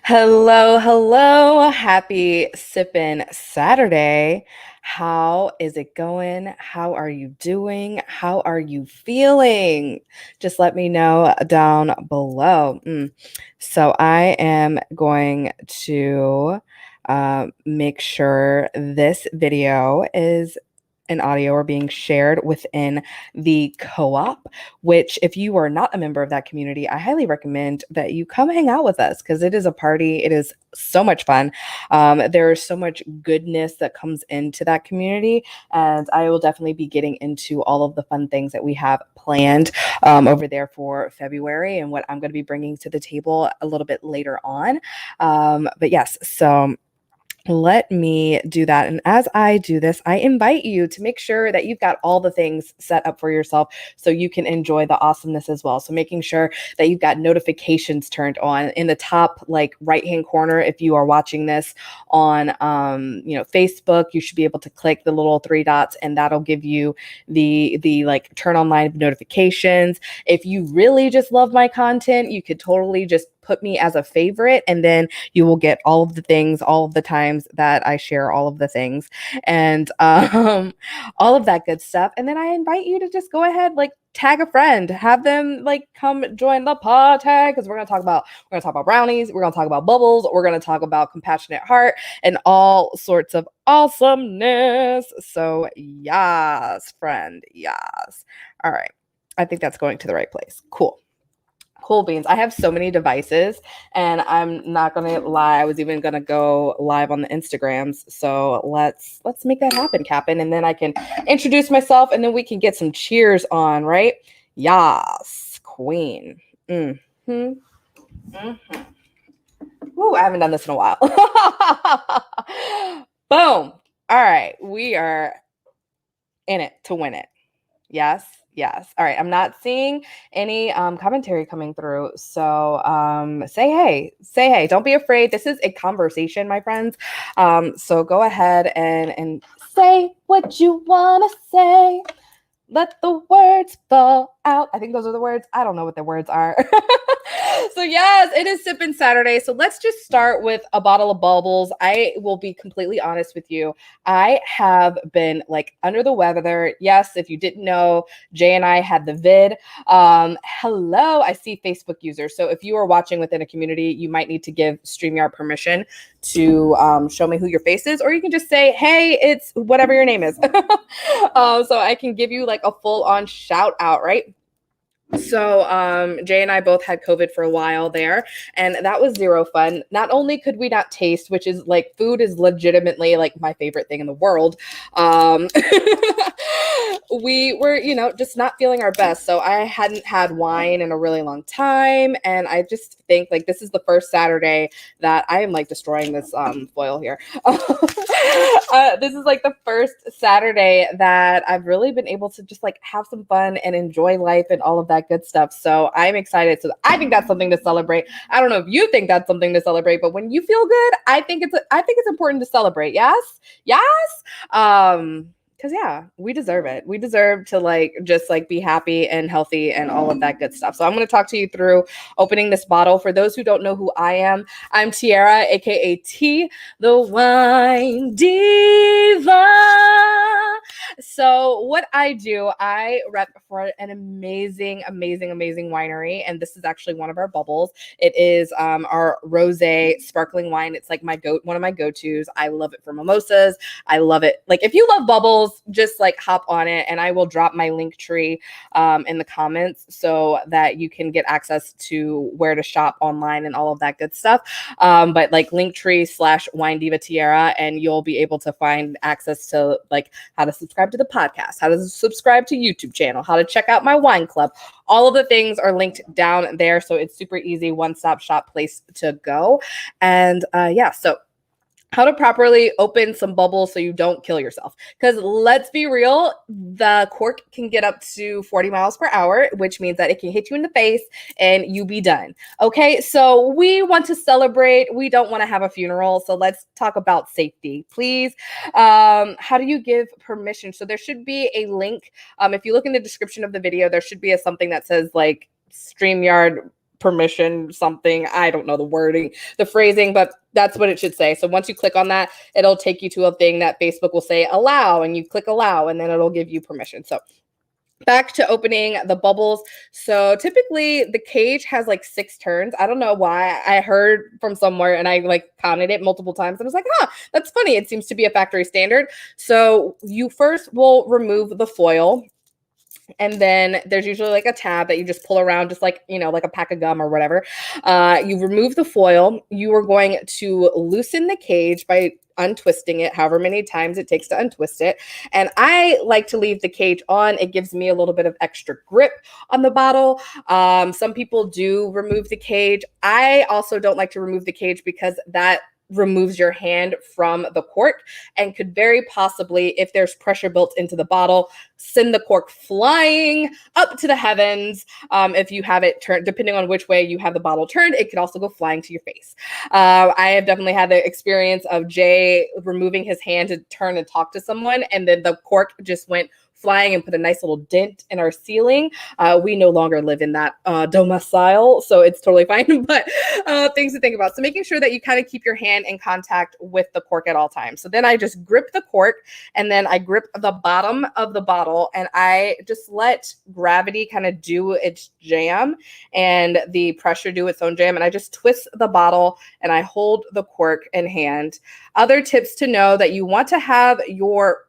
Hello, hello. Happy Sippin' Saturday. How is it going? How are you doing? How are you feeling? Just let me know down below. So, I am going to make sure this video is an audio or being shared within the co-op, which if you are not a member of that community, I highly recommend that you come hang out with us because it is a party. It is so much fun. There is so much goodness that comes into that community, and I will definitely be getting into all of the fun things that we have planned over there for February and what I'm going to be bringing to the table a little bit later on. But yes, so let me do that. And as I do this, I invite you to make sure that you've got all the things set up for yourself so you can enjoy the awesomeness as well. So making sure that you've got notifications turned on in the top like right-hand corner. If you are watching this on Facebook, you should be able to click the little three dots and that'll give you the like turn on live notifications. If you really just love my content, you could totally just put me as a favorite and then you will get all of the things all of the times that I share all of the things and all of that good stuff. And then I invite you to just go ahead, like tag a friend, have them like come join the pod tag because we're gonna talk about brownies, we're gonna talk about bubbles, we're gonna talk about compassionate heart and all sorts of awesomeness. So yes, friend, yes. All right. I think that's going to the right place. Cool. Cool beans. I have so many devices and I'm not gonna lie. I was even gonna go live on the Instagrams. So let's make that happen, Captain. And then I can introduce myself and then we can get some cheers on, right? Yas, queen. Mm-hmm. Mm-hmm. Ooh, I haven't done this in a while. Boom. All right. We are in it to win it. Yes. Yes. All right. I'm not seeing any commentary coming through. So say hey. Say hey. Don't be afraid. This is a conversation, my friends. So go ahead and say what you want to say. Let the words fall out. I think those are the words. I don't know what the words are. So yes, it is Sippin' Saturday. So let's just start with a bottle of bubbles. I will be completely honest with you. I have been like under the weather. Yes, if you didn't know, Jay and I had the vid. Hello, I see Facebook users. So if you are watching within a community, you might need to give StreamYard permission to show me who your face is, or you can just say, hey, it's whatever your name is. So I can give you like a full on shout out, right? So Jay and I both had COVID for a while there, and that was zero fun. Not only could we not taste, which is like food is legitimately like my favorite thing in the world. We were, just not feeling our best. So I hadn't had wine in a really long time, and I just think like this is the first Saturday that I am like destroying this foil here. This is like the first Saturday that I've really been able to just like have some fun and enjoy life and all of that good stuff. So I'm excited. So I think that's something to celebrate. I don't know if you think that's something to celebrate, but when you feel good, I think it's important to celebrate. Yes. Yes. Because yeah, we deserve it. We deserve to like just like be happy and healthy and all of that good stuff. So I'm going to talk to you through opening this bottle. For those who don't know who I am, I'm Tiara, aka T, the Wine Diva. So what I do, I rep for an amazing winery, and this is actually one of our bubbles. It is our rosé sparkling wine. It's like one of my go-tos. I love it for mimosas. I love it. Like if you love bubbles, just like hop on it, and I will drop my link tree in the comments so that you can get access to where to shop online and all of that good stuff. But like Linktree/Wine Diva Tiara, and you'll be able to find access to like how to subscribe to the podcast, how to subscribe to YouTube channel, how to check out my wine club. All of the things are linked down there, so it's super easy, one-stop shop place to go. And so how to properly open some bubbles so you don't kill yourself. Because let's be real, the cork can get up to 40 miles per hour, which means that it can hit you in the face and you be done. Okay, so we want to celebrate. We don't want to have a funeral. So let's talk about safety, please. How do you give permission? So there should be a link. If you look in the description of the video, there should be something that says like StreamYard permission something. I don't know the wording, the phrasing, but that's what it should say. So once you click on that, it'll take you to a thing that Facebook will say allow, and you click allow, and then it'll give you permission. So back to opening the bubbles. So typically the cage has like 6 turns. I don't know why. I heard from somewhere and I like counted it multiple times and I was like, that's funny. It seems to be a factory standard. So you first will remove the foil. And then there's usually like a tab that you just pull around, just like, like a pack of gum or whatever. You remove the foil. You are going to loosen the cage by untwisting it, however many times it takes to untwist it. And I like to leave the cage on. It gives me a little bit of extra grip on the bottle. Some people do remove the cage. I also don't like to remove the cage because that removes your hand from the cork and could very possibly, if there's pressure built into the bottle, send the cork flying up to the heavens. If you have it turned, depending on which way you have the bottle turned, it could also go flying to your face. I have definitely had the experience of Jay removing his hand to turn and talk to someone, and then the cork just went flying and put a nice little dent in our ceiling. We no longer live in that domicile, so it's totally fine, but things to think about. So making sure that you kind of keep your hand in contact with the cork at all times. So then I just grip the cork, and then I grip the bottom of the bottle, and I just let gravity kind of do its jam and the pressure do its own jam. And I just twist the bottle and I hold the cork in hand. Other tips to know that you want to have your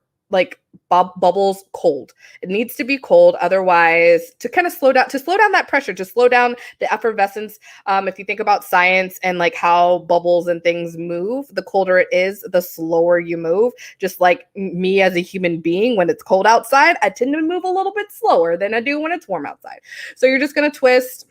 bubbles cold. It needs to be cold, otherwise to kind of slow down that pressure, to slow down the effervescence. If you think about science and like how bubbles and things move, the colder it is, the slower you move. Just like me as a human being, when it's cold outside, I tend to move a little bit slower than I do when it's warm outside. So you're just going to twist.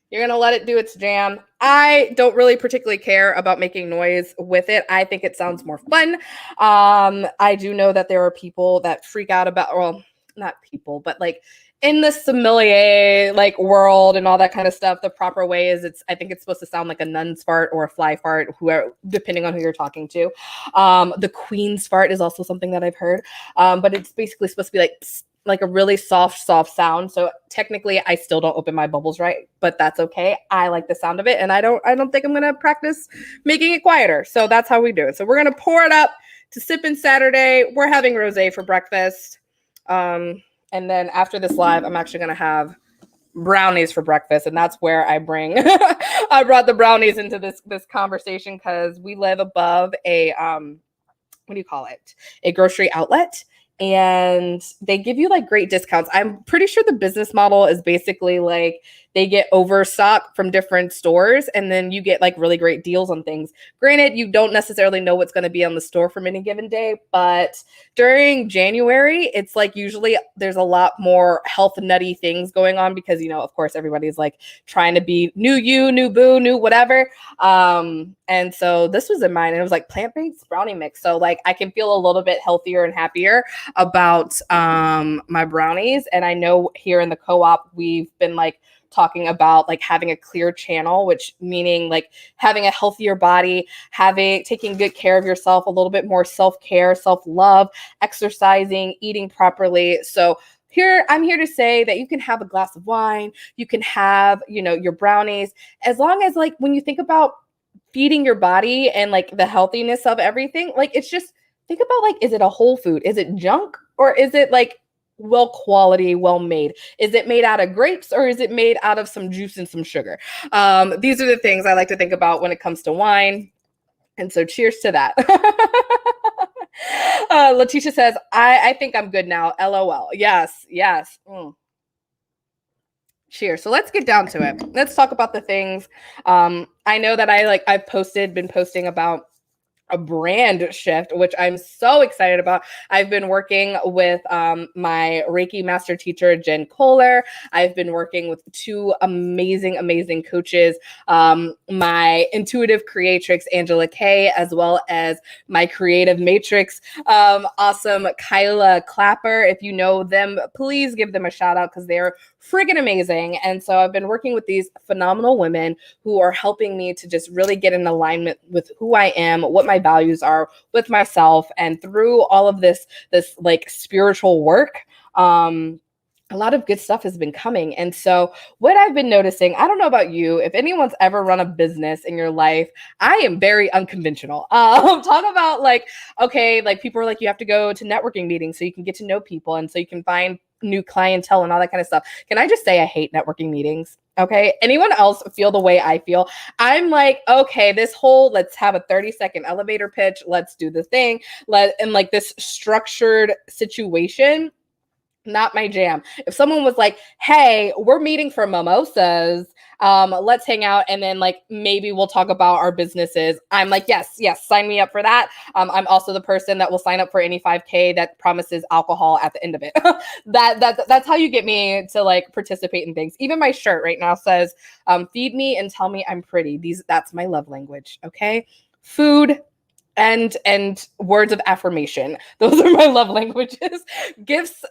You're going to let it do its jam. I don't really particularly care about making noise with it. I think it sounds more fun. I do know that there are people that freak out about, well, not people, but like in the sommelier like world and all that kind of stuff, the proper way is I think it's supposed to sound like a nun's fart or a fly fart, whoever, depending on who you're talking to. The queen's fart is also something that I've heard. But it's basically supposed to be like a really soft sound. So technically I still don't open my bubbles right, but that's okay. I like the sound of it, and I don't think I'm going to practice making it quieter. So that's how we do it. So we're going to pour it up to Sippin' Saturday. We're having rosé for breakfast. And then after this live, I'm actually going to have brownies for breakfast, and that's where I brought the brownies into this conversation, because we live above a what do you call it? A grocery outlet. And they give you like great discounts. I'm pretty sure the business model is basically like they get overstock from different stores, and then you get like really great deals on things. Granted, you don't necessarily know what's going to be on the store from any given day, but during January, it's like usually there's a lot more health nutty things going on because, of course, everybody's like trying to be new you, new boo, new whatever. And so this was in mine, and it was like plant-based brownie mix. So like I can feel a little bit healthier and happier about my brownies. And I know here in the co-op, we've been like talking about like having a clear channel, which meaning like having a healthier body, taking good care of yourself, a little bit more self-care, self-love, exercising, eating properly. So I'm here to say that you can have a glass of wine, you can have, your brownies, as long as like when you think about feeding your body and like the healthiness of everything, like it's just think about like, is it a whole food? Is it junk, or is it like well quality, well made? Is it made out of grapes, or is it made out of some juice and some sugar? These are the things I like to think about when it comes to wine. And so cheers to that. Letitia says, I think I'm good now. LOL. Yes. Cheers. So let's get down to it. Let's talk about the things. I know that I've been posting about a brand shift, which I'm so excited about. I've been working with my Reiki master teacher, Jen Kohler. I've been working with 2 amazing coaches, my intuitive creatrix, Angela Kay, as well as my creative matrix, awesome Kyla Clapper. If you know them, please give them a shout out, because they're friggin' amazing. And so I've been working with these phenomenal women who are helping me to just really get in alignment with who I am, what my values are with myself. And through all of this like spiritual work, a lot of good stuff has been coming. And so what I've been noticing, I don't know about you, if anyone's ever run a business in your life, I am very unconventional. Talk about like, okay, like people are like, you have to go to networking meetings so you can get to know people and so you can find new clientele and all that kind of stuff. Can I just say I hate networking meetings? Okay. Anyone else feel the way I feel? I'm like, okay, this whole let's have a 30-second elevator pitch. Let's do the thing. And like this structured situation, not my jam. If someone was like, hey, we're meeting for mimosas, let's hang out and then like maybe we'll talk about our businesses, I'm like, yes, sign me up for that. I'm also the person that will sign up for any 5K that promises alcohol at the end of it. That's how you get me to like participate in things. Even my shirt right now says, feed me and tell me I'm pretty. That's my love language. Okay. Food, and words of affirmation. Those are my love languages. Gifts,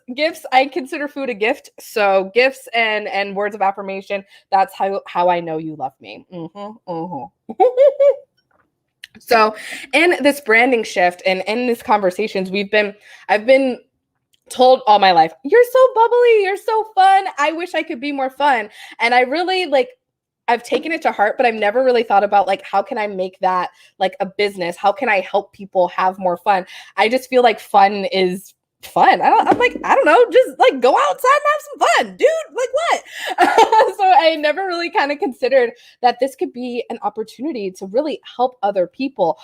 I consider food a gift. So gifts and words of affirmation, that's how I know you love me. So in this branding shift and in these conversations, I've been told all my life, you're so bubbly, you're so fun. I wish I could be more fun. And I really like, I've taken it to heart, but I've never really thought about like, how can I make that like a business? How can I help people have more fun? I just feel like fun is fun. I'm like, I don't know, just like go outside and have some fun, dude. Like what? So I never really kind of considered that this could be an opportunity to really help other people.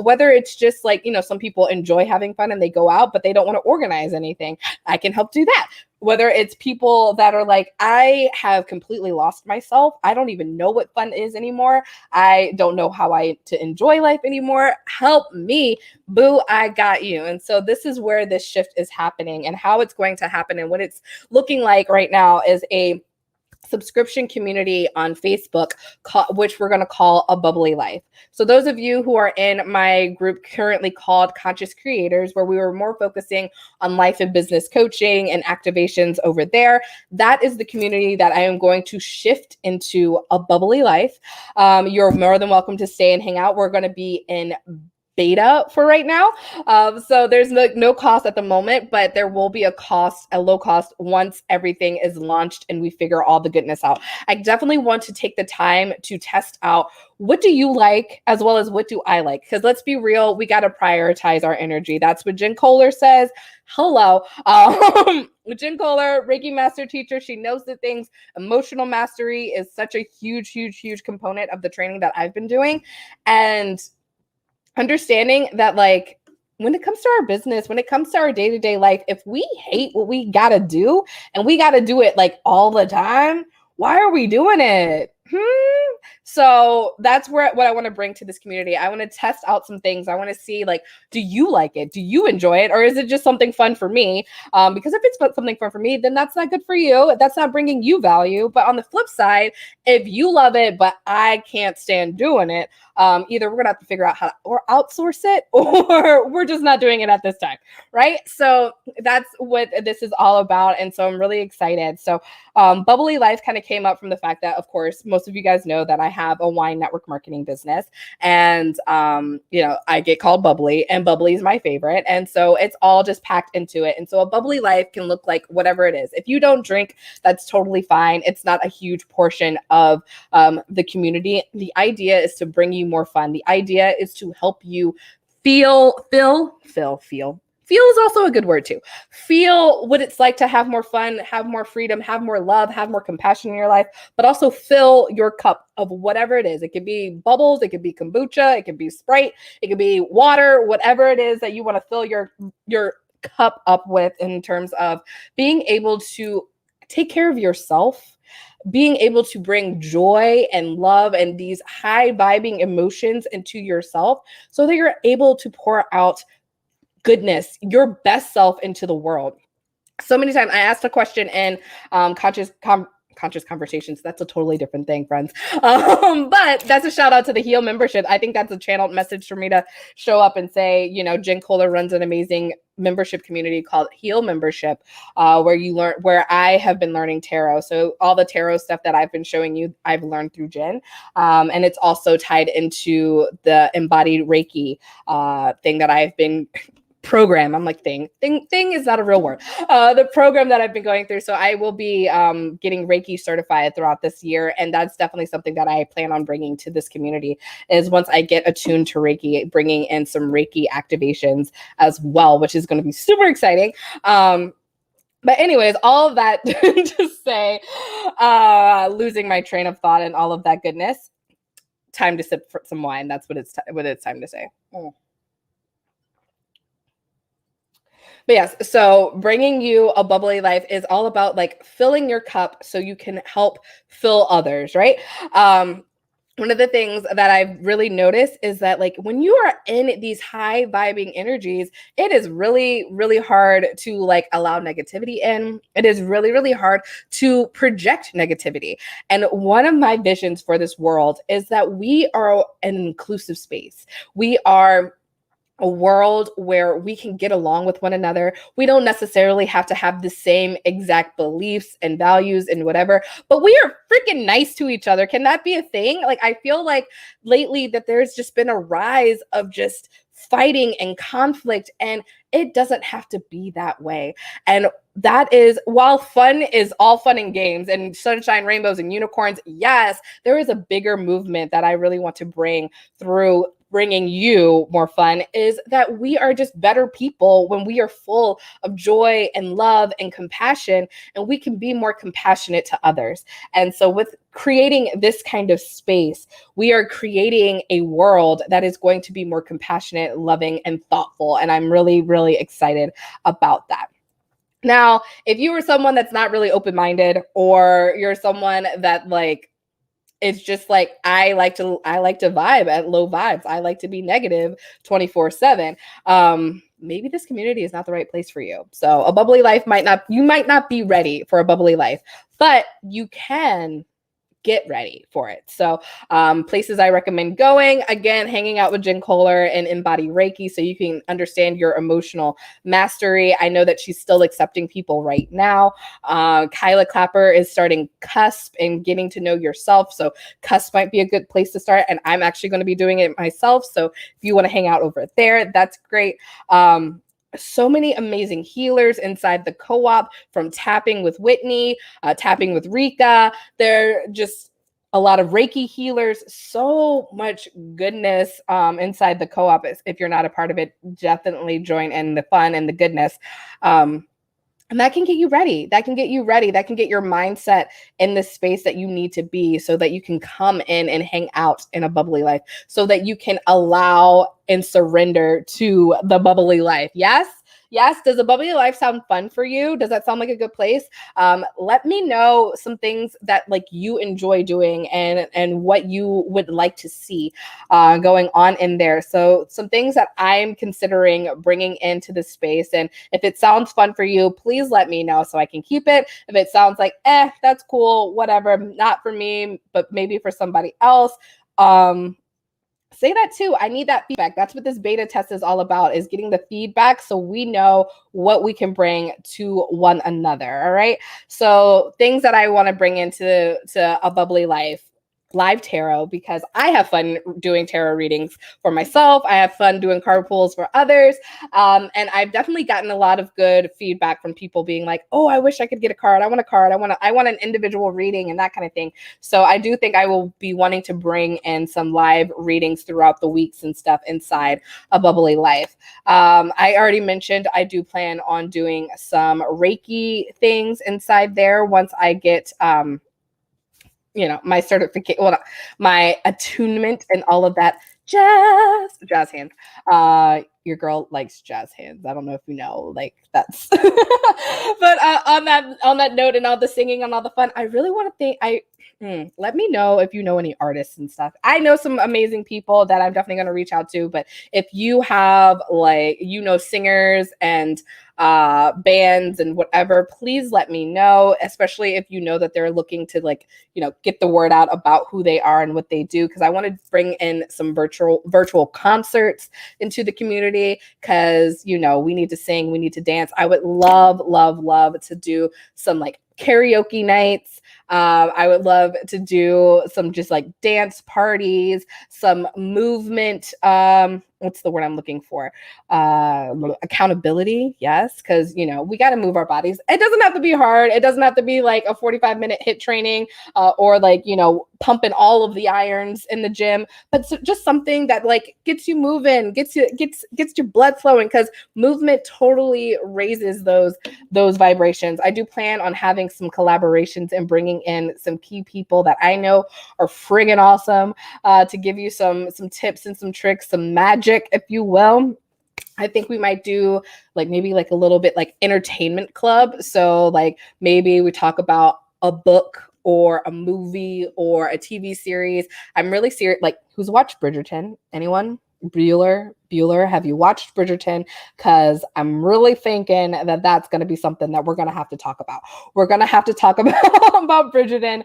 Whether it's just like, some people enjoy having fun and they go out, but they don't want to organize anything. I can help do that. Whether it's people that are like, I have completely lost myself. I don't even know what fun is anymore. I don't know how to enjoy life anymore. Help me, boo, I got you. And so this is where this shift is happening and how it's going to happen. And what it's looking like right now is a subscription community on Facebook, which we're going to call A Bubbly Life. So those of you who are in my group currently called Conscious Creators, where we were more focusing on life and business coaching and activations over there, that is the community that I am going to shift into A Bubbly Life. You're more than welcome to stay and hang out. We're going to be in beta for right now. So there's no cost at the moment, but there will be a low cost once everything is launched and we figure all the goodness out. I definitely want to take the time to test out what do you like as well as what do I like? Because let's be real, we got to prioritize our energy. That's what Jen Kohler says. Hello. Jen Kohler, Reiki master teacher. She knows the things. Emotional mastery is such a huge, huge, huge component of the training that I've been doing. And understanding that like when it comes to our business, when it comes to our day-to-day life, if we hate what we got to do and we got to do it like all the time, why are we doing it? So that's what I want to bring to this community. I want to test out some things. I want to see like, do you like it? Do you enjoy it? Or is it just something fun for me? Because if it's something fun for me, then that's not good for you. That's not bringing you value. But on the flip side, if you love it, but I can't stand doing it, either we're going to have to figure out how to or outsource it or we're just not doing it at this time. Right. So that's what this is all about. And so I'm really excited. So Bubbly Life kind of came up from the fact that, of course, most of you guys know that I have a wine network marketing business and, I get called Bubbly and Bubbly is my favorite. And so it's all just packed into it. And so a Bubbly Life can look like whatever it is. If you don't drink, that's totally fine. It's not a huge portion of the community. The idea is to bring you more fun. The idea is to help you feel is also a good word too. Feel what it's like to have more fun, have more freedom, have more love, have more compassion in your life, but also fill your cup of whatever it is. It could be bubbles, it could be kombucha, it could be Sprite, it could be water, whatever it is that you want to fill your cup up with in terms of being able to take care of yourself, being able to bring joy and love and these high vibing emotions into yourself so that you're able to pour out goodness, your best self into the world. So many times I asked a question in conscious conversations. That's a totally different thing, friends. But that's a shout out to the Heal membership. I think that's a channeled message for me to show up and say, Jen Kohler runs an amazing membership community called Heal membership, where I have been learning tarot. So all the tarot stuff that I've been showing you, I've learned through Jen. And it's also tied into the embodied Reiki thing that I've been program. I'm like thing is not a real word. The program that I've been going through. So I will be getting Reiki certified throughout this year. And that's definitely something that I plan on bringing to this community is once I get attuned to Reiki, bringing in some Reiki activations as well, which is going to be super exciting. But anyways, all of that to say, losing my train of thought and all of that goodness. Time to sip some wine. That's what it's time to say. But yes, so bringing you a bubbly life is all about like filling your cup so you can help fill others, right? One of the things that I've really noticed is that like when you are in these high vibing energies, it is really, really hard to like allow negativity in. It is really, really hard to project negativity. And one of my visions for this world is that we are an inclusive space. We are a world where we can get along with one another. We don't necessarily have to have the same exact beliefs and values and whatever, but we are freaking nice to each other. Can that be a thing? Like, I feel like lately that there's just been a rise of just fighting and conflict, and it doesn't have to be that way. And that is, while fun is all fun and games and sunshine, rainbows, and unicorns, yes, there is a bigger movement that I really want to bring through bringing you more fun, is that we are just better people when we are full of joy and love and compassion, and we can be more compassionate to others. And so with creating this kind of space, we are creating a world that is going to be more compassionate, loving, and thoughtful. And I'm really, really excited about that. Now, if you are someone that's not really open-minded, or you're someone that like, it's just like, I like to vibe at low vibes. I like to be negative 24/7. Maybe this community is not the right place for you. So a bubbly life you might not be ready for a bubbly life, but you can get ready for it. So places I recommend going, again, hanging out with Jen Kohler and Embody Reiki so you can understand your emotional mastery. I know that she's still accepting people right now. Kyla Clapper is starting Cusp and getting to know yourself. So Cusp might be a good place to start. And I'm actually going to be doing it myself. So if you want to hang out over there, that's great. So many amazing healers inside the co-op, from tapping with Whitney, tapping with Rika. They're just a lot of Reiki healers, so much goodness inside the co-op. If you're not a part of it, definitely join in the fun and the goodness. And that can get you ready. That can get your mindset in the space that you need to be so that you can come in and hang out in a bubbly life, so that you can allow and surrender to the bubbly life. Yes? Yes. Does a bubbly life sound fun for you? Does that sound like a good place? Let me know some things that like you enjoy doing and what you would like to see going on in there. So some things that I'm considering bringing into the space. And if it sounds fun for you, please let me know so I can keep it. If it sounds like, that's cool, whatever, not for me, but maybe for somebody else, say that too. I need that feedback. That's what this beta test is all about, is getting the feedback so we know what we can bring to one another. All right. So things that I want to bring into a bubbly life: live tarot, because I have fun doing tarot readings for myself. I have fun doing card pulls for others. And I've definitely gotten a lot of good feedback from people being like, oh, I wish I could get a card. I want a card. I want an individual reading and that kind of thing. So I do think I will be wanting to bring in some live readings throughout the weeks and stuff inside a bubbly life. I already mentioned I do plan on doing some Reiki things inside there once I get my certificate, my attunement and all of that jazz hands. Your girl likes jazz hands. I don't know if you know, like that's, but on that note and all the singing and all the fun, I really want to let me know if you know any artists and stuff. I know some amazing people that I'm definitely going to reach out to, but if you have singers and bands and whatever, please let me know, especially if you know that they're looking to get the word out about who they are and what they do, because I want to bring in some virtual concerts into the community, because we need to sing, we need to dance. I would love to do some like karaoke nights. I would love to do some just like dance parties, some movement. What's the word I'm looking for? Accountability. Yes. Cause we got to move our bodies. It doesn't have to be hard. It doesn't have to be like a 45-minute HIIT training, or like, pumping all of the irons in the gym, but just something that like gets you moving, gets your blood flowing. Cause movement totally raises those vibrations. I do plan on having some collaborations and bringing in some key people that I know are friggin' awesome, to give you some tips and some tricks, some magic, if you will. I think we might do like maybe like a little bit like entertainment club. So like maybe we talk about a book or a movie or a TV series. I'm really serious. Like, who's watched Bridgerton? Anyone? Bueller, have you watched Bridgerton? Because I'm really thinking that that's going to be something that we're going to have to talk about. We're going to have to talk about about Bridgerton,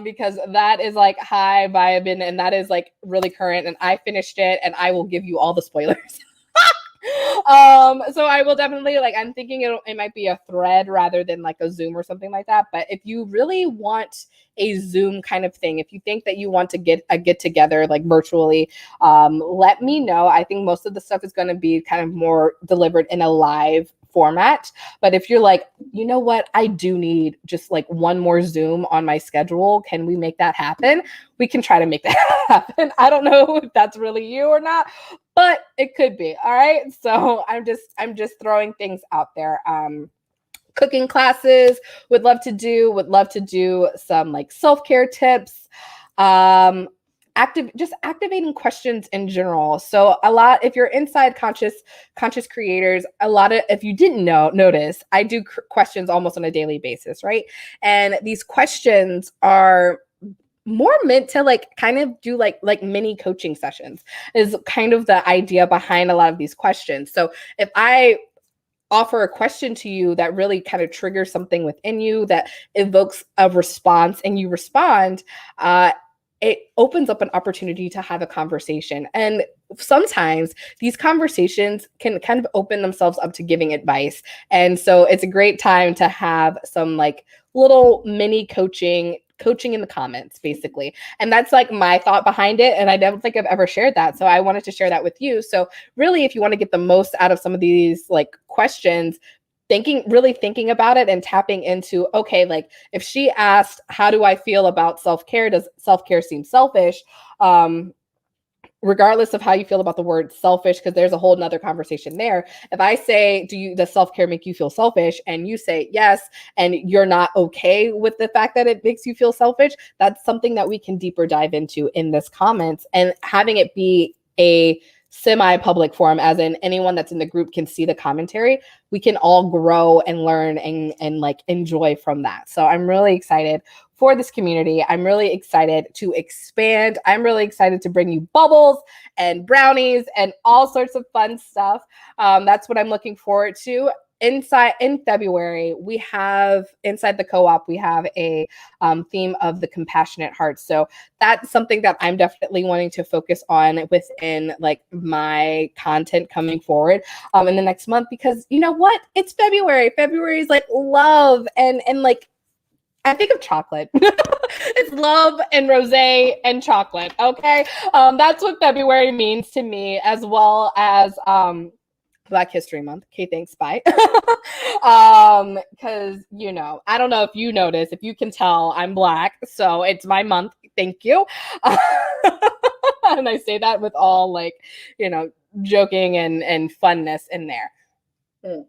because that is like high vibing and that is like really current. And I finished it, and I will give you all the spoilers. So I will definitely, like, I'm thinking it might be a thread rather than like a Zoom or something like that. But if you really want a Zoom kind of thing, if you think that you want to get together like virtually, let me know. I think most of the stuff is going to be kind of more delivered in a live format. But if you're like, you know what, I do need just like one more Zoom on my schedule, can we make that happen? We can try to make that happen. I don't know if that's really you or not, but it could be. All right. So I'm just throwing things out there. Cooking classes, would love to do some like self-care tips. Activating questions in general. So a lot, if you're inside conscious creators, a lot of, if you didn't notice, I do questions almost on a daily basis, right? And these questions are more meant to like kind of do like mini coaching sessions, is kind of the idea behind a lot of these questions. So if I offer a question to you that really kind of triggers something within you, that evokes a response, and you respond, it opens up an opportunity to have a conversation. And sometimes these conversations can kind of open themselves up to giving advice. And so it's a great time to have some like little mini coaching in the comments, basically. And that's like my thought behind it. And I don't think I've ever shared that. So I wanted to share that with you. So really, if you want to get the most out of some of these like questions, really thinking about it and tapping into, okay, like if she asked, how do I feel about self-care? Does self-care seem selfish? Regardless of how you feel about the word selfish, because there's a whole nother conversation there. If I say, does self-care make you feel selfish? And you say yes, and you're not okay with the fact that it makes you feel selfish, that's something that we can deeper dive into in this comments, and having it be a semi-public forum, as in anyone that's in the group can see the commentary. We can all grow and learn and like enjoy from that. So I'm really excited for this community. I'm really excited to expand. I'm really excited to bring you bubbles and brownies and all sorts of fun stuff. That's what I'm looking forward to. In February, we have inside the co-op, we have a theme of the compassionate heart. So that's something that I'm definitely wanting to focus on within like my content coming forward in the next month, because you know what? It's February. February is like love and like, I think of chocolate. It's love and rosé and chocolate. Okay. That's what February means to me, as well as Black History Month. Okay, thanks. Bye. Because I don't know if you notice, if you can tell, I'm Black, so it's my month. Thank you. And I say that with all like, joking and funness in there.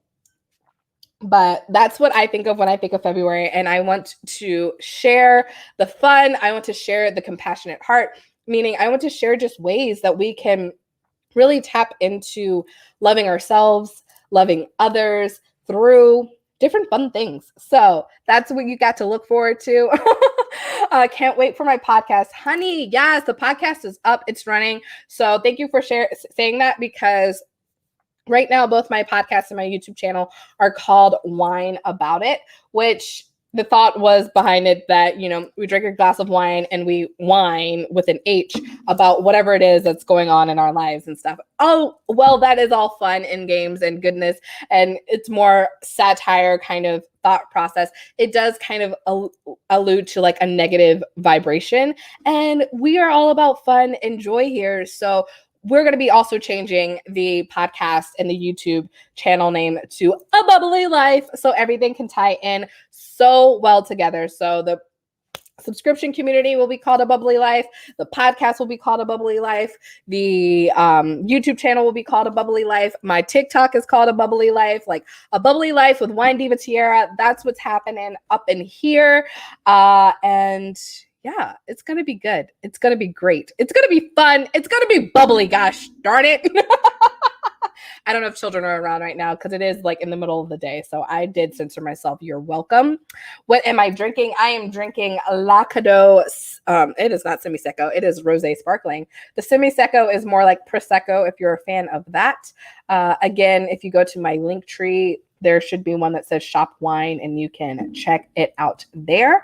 But that's what I think of when I think of February. And I want to share the fun. I want to share the compassionate heart, meaning I want to share just ways that we can really tap into loving ourselves, loving others through different fun things. So that's what you got to look forward to. Can't wait for my podcast. Honey, yes, the podcast is up. It's running. So thank you for saying that, because right now, both my podcast and my YouTube channel are called Wine About It, which the thought was behind it that, we drink a glass of wine and we whine with an H about whatever it is that's going on in our lives and stuff. Oh, well, that is all fun and games and goodness. And it's more satire kind of thought process. It does kind of allude to like a negative vibration. And we are all about fun and joy here. So we're going to be also changing the podcast and the YouTube channel name to A Bubbly Life so everything can tie in so well together. So the subscription community will be called A Bubbly Life. The podcast will be called A Bubbly Life. The YouTube channel will be called A Bubbly Life. My TikTok is called A Bubbly Life. Like A Bubbly Life with Wine Diva Tiara. That's what's happening up in here. And yeah, it's going to be good. It's going to be great. It's going to be fun. It's going to be bubbly. Gosh darn it. I don't know if children are around right now because it is like in the middle of the day. So I did censor myself. You're welcome. What am I drinking? I am drinking Lacado. It is not Semisecco. It is Rosé Sparkling. The Semisecco is more like Prosecco if you're a fan of that. Again, if you go to my link tree, there should be one that says Shop Wine and you can check it out there.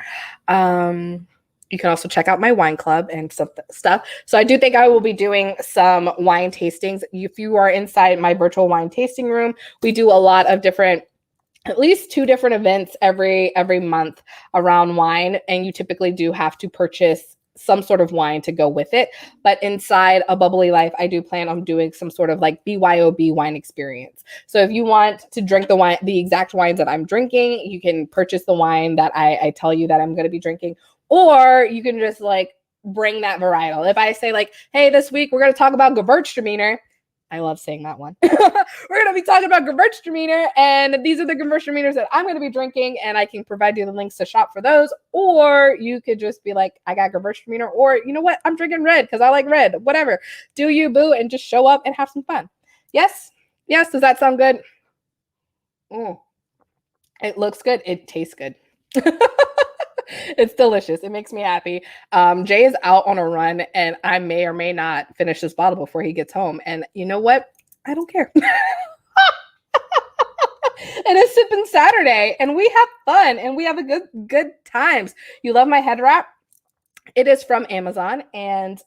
You can also check out my wine club and some stuff. So I do think I will be doing some wine tastings. If you are inside my virtual wine tasting room, we do a lot of different, at least 2 different events every month around wine. And you typically do have to purchase some sort of wine to go with it. But inside A Bubbly Life, I do plan on doing some sort of like BYOB wine experience. So if you want to drink the wine, the exact wines that I'm drinking, you can purchase the wine that I tell you that I'm going to be drinking. Or you can just like bring that varietal. If I say like, hey, this week we're going to talk about Gewürztraminer. I love saying that one. We're going to be talking about Gewürztraminer, and these are the Gewürztraminers that I'm going to be drinking, and I can provide you the links to shop for those. Or you could just be like, I got Gewürztraminer, or you know what? I'm drinking red because I like red. Whatever. Do you, boo, and just show up and have some fun. Yes? Yes. Does that sound good? It looks good. It tastes good. It's delicious. It makes me happy. Jay is out on a run, and I may or may not finish this bottle before he gets home. And you know what? I don't care. It is Sippin' Saturday, and we have fun, and we have a good times. You love my head wrap? It is from Amazon, and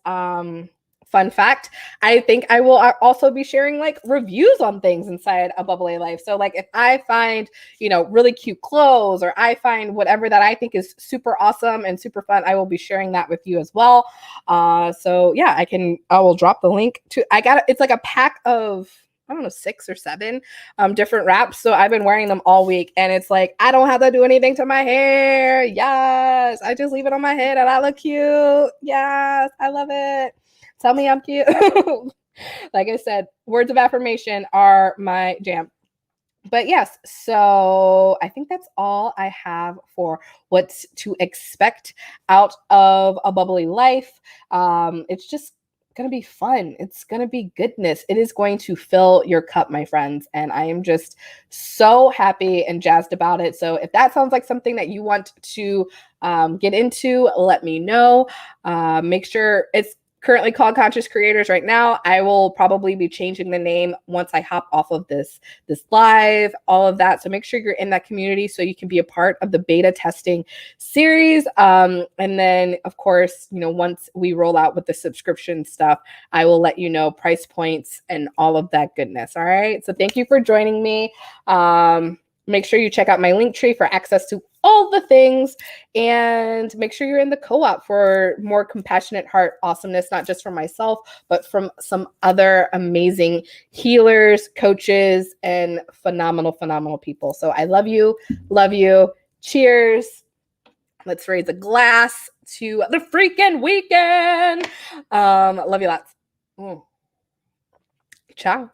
fun fact, I think I will also be sharing like reviews on things inside A Bubbly Life. So like if I find, really cute clothes, or I find whatever that I think is super awesome and super fun, I will be sharing that with you as well. So yeah, I will drop the link to, it's like a pack of, I don't know, 6 or 7 different wraps. So I've been wearing them all week, and it's like, I don't have to do anything to my hair. Yes. I just leave it on my head and I look cute. Yes. I love it. Tell me I'm cute. Like I said, words of affirmation are my jam. But yes, so I think that's all I have for what to expect out of A Bubbly Life. It's just going to be fun. It's going to be goodness. It is going to fill your cup, my friends. And I am just so happy and jazzed about it. So if that sounds like something that you want to get into, let me know. Make sure it's currently called Conscious Creators right now. I will probably be changing the name once I hop off of this live, all of that. So make sure you're in that community so you can be a part of the beta testing series. And then of course, once we roll out with the subscription stuff, I will let you know price points and all of that goodness. All right. So thank you for joining me. Make sure you check out my link tree for access to all the things, and make sure you're in the co-op for more compassionate heart awesomeness, not just from myself, but from some other amazing healers, coaches, and phenomenal people. So I love you. Cheers. Let's raise a glass to the freaking weekend. Love you lots. Ciao.